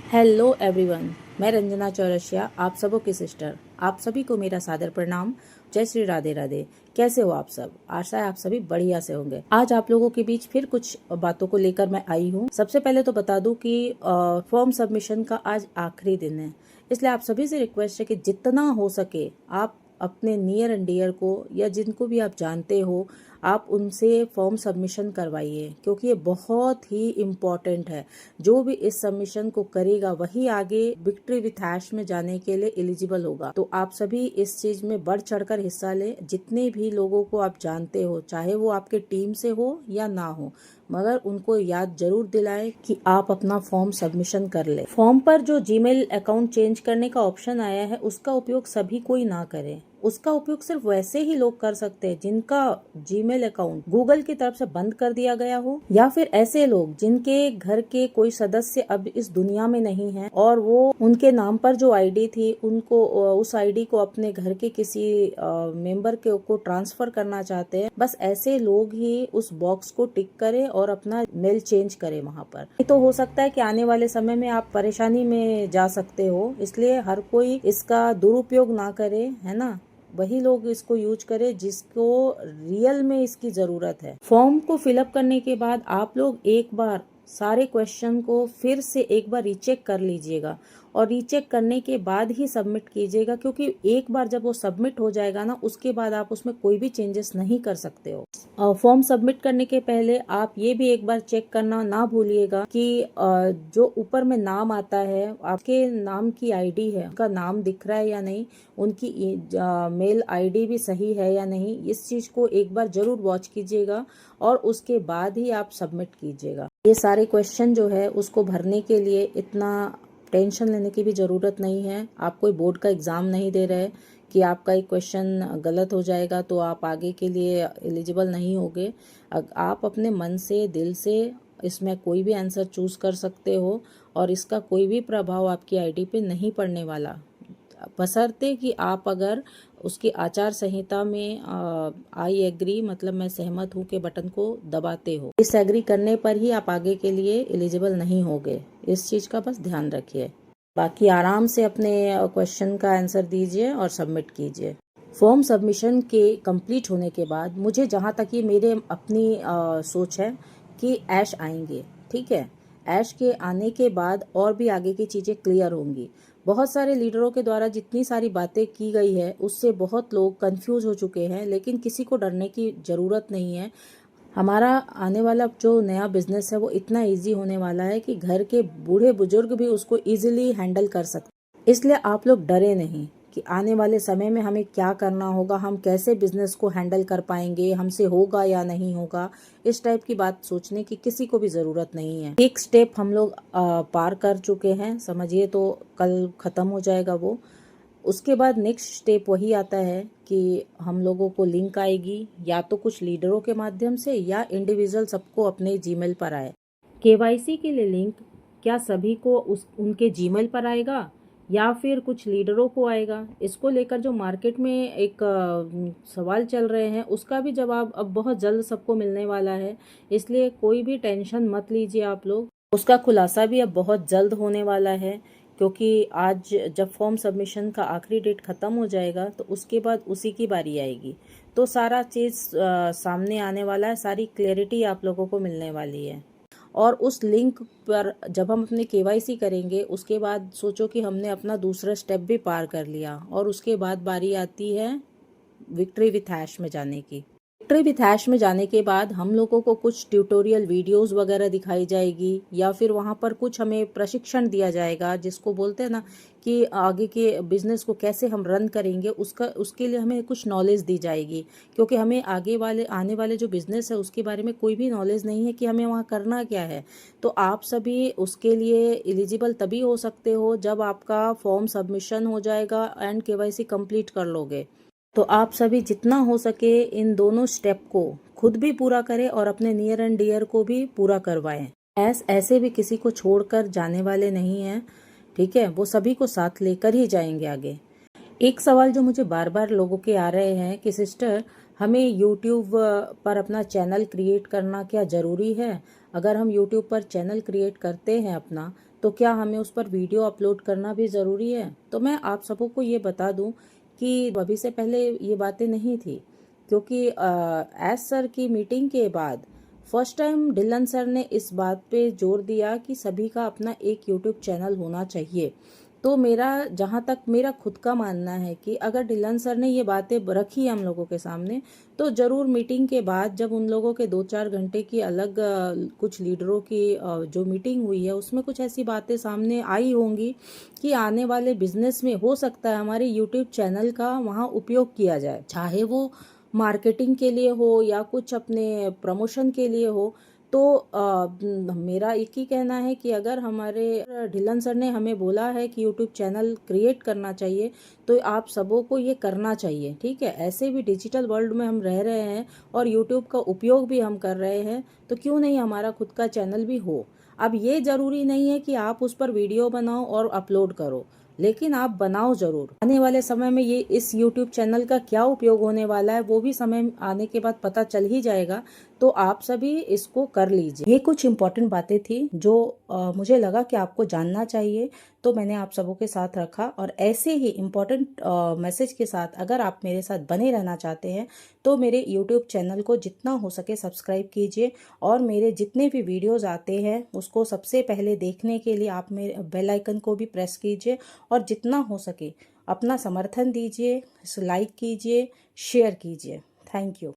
Hello everyone, मैं रंजना चौरसिया, आप सबों की सिस्टर। आप सभी को मेरा सादर प्रणाम। जय श्री राधे राधे। कैसे हो आप सब? आशा है आप सभी बढ़िया से होंगे। आज आप लोगों के बीच फिर कुछ बातों को लेकर मैं आई हूँ। सबसे पहले तो बता दूं कि फॉर्म सबमिशन का आज आखिरी दिन है, इसलिए आप सभी से रिक्वेस्ट है कि जितना हो सके आप अपने नियर एंड डियर को या जिनको भी आप जानते हो आप उनसे फॉर्म सबमिशन करवाइए, क्योंकि ये बहुत ही इम्पोर्टेंट है। जो भी इस सबमिशन को करेगा वही आगे विक्ट्री विथ हैश में जाने के लिए एलिजिबल होगा। तो आप सभी इस चीज में बढ़ चढ़कर हिस्सा लें। जितने भी लोगों को आप जानते हो, चाहे वो आपके टीम से हो या ना हो, मगर उनको याद जरूर दिलाएं कि आप अपना फॉर्म सबमिशन कर ले। फॉर्म पर जो जीमेल अकाउंट चेंज करने का ऑप्शन आया है उसका उपयोग सभी कोई ना करे। उसका उपयोग सिर्फ वैसे ही लोग कर सकते हैं जिनका जीमेल अकाउंट गूगल की तरफ से बंद कर दिया गया हो, या फिर ऐसे लोग जिनके घर के कोई सदस्य अब इस दुनिया में नहीं है और वो उनके नाम पर जो आईडी थी उनको उस आईडी को अपने घर के किसी मेंबर के को ट्रांसफर करना चाहते हैं। बस ऐसे लोग ही उस बॉक्स को टिक करें और अपना मेल चेंज करें वहाँ पर। ये तो हो सकता है कि आने वाले समय में आप परेशानी में जा सकते हो, इसलिए हर कोई इसका दुरुपयोग ना करे, है ना। वही लोग इसको यूज करें जिसको रियल में इसकी जरूरत है। फॉर्म को फिलअप करने के बाद आप लोग एक बार सारे क्वेश्चन को फिर से एक बार रीचेक कर लीजिएगा और रीचेक करने के बाद ही सबमिट कीजिएगा, क्योंकि एक बार जब वो सबमिट हो जाएगा ना, उसके बाद आप उसमें कोई भी चेंजेस नहीं कर सकते हो। फॉर्म सबमिट करने के पहले आप ये भी एक बार चेक करना ना भूलिएगा कि जो ऊपर में नाम आता है, आपके नाम की आईडी है, उनका नाम दिख रहा है या नहीं, उनकी मेल आईडी भी सही है या नहीं, इस चीज को एक बार जरूर वॉच कीजिएगा और उसके बाद ही आप सबमिट कीजिएगा। ये सारे क्वेश्चन जो है उसको भरने के लिए इतना टेंशन लेने की भी ज़रूरत नहीं है। आप कोई बोर्ड का एग्ज़ाम नहीं दे रहे कि आपका एक क्वेश्चन गलत हो जाएगा तो आप आगे के लिए एलिजिबल नहीं होगे। आप अपने मन से, दिल से इसमें कोई भी आंसर चूज़ कर सकते हो और इसका कोई भी प्रभाव आपकी आईडी पे नहीं पड़ने वाला, बशर्ते कि आप अगर उसकी आचार संहिता में आई एग्री, मतलब मैं सहमत हूँ के बटन को दबाते हो। इस एग्री करने पर ही आप आगे के लिए एलिजिबल नहीं होगे। इस चीज का बस ध्यान रखिए। बाकी आराम से अपने क्वेश्चन का आंसर दीजिए और सबमिट कीजिए। फॉर्म सबमिशन के कंप्लीट होने के बाद मुझे जहाँ तक ये मेरे अपनी सोच है कि ऐश आएंगे, ठीक है। ऐश के आने के बाद और भी आगे की चीज़ें क्लियर होंगी। बहुत सारे लीडरों के द्वारा जितनी सारी बातें की गई है उससे बहुत लोग कंफ्यूज हो चुके हैं, लेकिन किसी को डरने की ज़रूरत नहीं है। हमारा आने वाला जो नया बिजनेस है वो इतना इजी होने वाला है कि घर के बूढ़े बुजुर्ग भी उसको इजीली हैंडल कर सकते। इसलिए आप लोग डरे नहीं कि आने वाले समय में हमें क्या करना होगा, हम कैसे बिजनेस को हैंडल कर पाएंगे, हमसे होगा या नहीं होगा। इस टाइप की बात सोचने की किसी को भी जरूरत नहीं है। एक स्टेप हम लोग पार कर चुके हैं, समझिए, तो कल खत्म हो जाएगा वो। उसके बाद नेक्स्ट स्टेप वही आता है कि हम लोगों को लिंक आएगी, या तो कुछ लीडरों के माध्यम से या इंडिविजुअल सबको अपने जीमेल पर आए। केवाईसी के लिए लिंक क्या सभी को उनके जीमेल पर आएगा या फिर कुछ लीडरों को आएगा, इसको लेकर जो मार्केट में एक सवाल चल रहे हैं उसका भी जवाब अब बहुत जल्द सबको मिलने वाला है। इसलिए कोई भी टेंशन मत लीजिए आप लोग। उसका खुलासा भी अब बहुत जल्द होने वाला है, क्योंकि आज जब फॉर्म सबमिशन का आखिरी डेट ख़त्म हो जाएगा तो उसके बाद उसी की बारी आएगी, तो सारा चीज़ सामने आने वाला है, सारी क्लैरिटी आप लोगों को मिलने वाली है। और उस लिंक पर जब हम अपने केवाईसी करेंगे उसके बाद सोचो कि हमने अपना दूसरा स्टेप भी पार कर लिया और उसके बाद बारी आती है विक्ट्री विथ हैश में जाने की। विक्ट्री विथ हैश में जाने के बाद हम लोगों को कुछ ट्यूटोरियल वीडियोस वगैरह दिखाई जाएगी, या फिर वहाँ पर कुछ हमें प्रशिक्षण दिया जाएगा, जिसको बोलते हैं ना कि आगे के बिजनेस को कैसे हम रन करेंगे, उसके लिए हमें कुछ नॉलेज दी जाएगी। क्योंकि हमें आने वाले जो बिजनेस है उसके बारे में कोई भी नॉलेज नहीं है कि हमें वहाँ करना क्या है। तो आप सभी उसके लिए एलिजिबल तभी हो सकते हो जब आपका फॉर्म सबमिशन हो जाएगा एंड केवाईसी कंप्लीट कर लोगे। तो आप सभी जितना हो सके इन दोनों स्टेप को खुद भी पूरा करें और अपने नियर एंड डियर को भी पूरा करवाएं। ऐसे भी किसी को छोड़कर जाने वाले नहीं हैं, ठीक है। वो सभी को साथ लेकर ही जाएंगे आगे। एक सवाल जो मुझे बार बार लोगों के आ रहे हैं कि सिस्टर, हमें यूट्यूब पर अपना चैनल क्रिएट करना क्या ज़रूरी है? अगर हम यूट्यूब पर चैनल क्रिएट करते हैं अपना, तो क्या हमें उस पर वीडियो अपलोड करना भी ज़रूरी है? तो मैं आप सबों को ये बता दूं कि अभी से पहले ये बातें नहीं थी, क्योंकि एस सर की मीटिंग के बाद फर्स्ट टाइम डिलन सर ने इस बात पे जोर दिया कि सभी का अपना एक यूट्यूब चैनल होना चाहिए। तो मेरा जहाँ तक मेरा खुद का मानना है कि अगर डिलन सर ने ये बातें रखी हम लोगों के सामने, तो ज़रूर मीटिंग के बाद जब उन लोगों के 2-4 घंटे की अलग कुछ लीडरों की जो मीटिंग हुई है उसमें कुछ ऐसी बातें सामने आई होंगी कि आने वाले बिजनेस में हो सकता है हमारे यूट्यूब चैनल का वहाँ उपयोग किया जाए, चाहे वो मार्केटिंग के लिए हो या कुछ अपने प्रमोशन के लिए हो। तो मेरा एक ही कहना है कि अगर हमारे ढिल्लन सर ने हमें बोला है कि यूट्यूब चैनल क्रिएट करना चाहिए, तो आप सबों को ये करना चाहिए। ठीक है, ऐसे भी डिजिटल वर्ल्ड में हम रह रहे हैं और यूट्यूब का उपयोग भी हम कर रहे हैं, तो क्यों नहीं हमारा खुद का चैनल भी हो। अब ये जरूरी नहीं है कि आप उस पर वीडियो बनाओ और अपलोड करो, लेकिन आप बनाओ जरूर। आने वाले समय में ये इस YouTube चैनल का क्या उपयोग होने वाला है वो भी समय आने के बाद पता चल ही जाएगा, तो आप सभी इसको कर लीजिए। ये कुछ इम्पोर्टेंट बातें थी जो मुझे लगा कि आपको जानना चाहिए, तो मैंने आप सबों के साथ रखा। और ऐसे ही इम्पोर्टेंट मैसेज के साथ अगर आप मेरे साथ बने रहना चाहते हैं तो मेरे YouTube चैनल को जितना हो सके सब्सक्राइब कीजिए, और मेरे जितने भी वीडियोस आते हैं उसको सबसे पहले देखने के लिए आप मेरे बेल आइकन को भी प्रेस कीजिए, और जितना हो सके अपना समर्थन दीजिए, लाइक कीजिए, शेयर कीजिए। Thank you.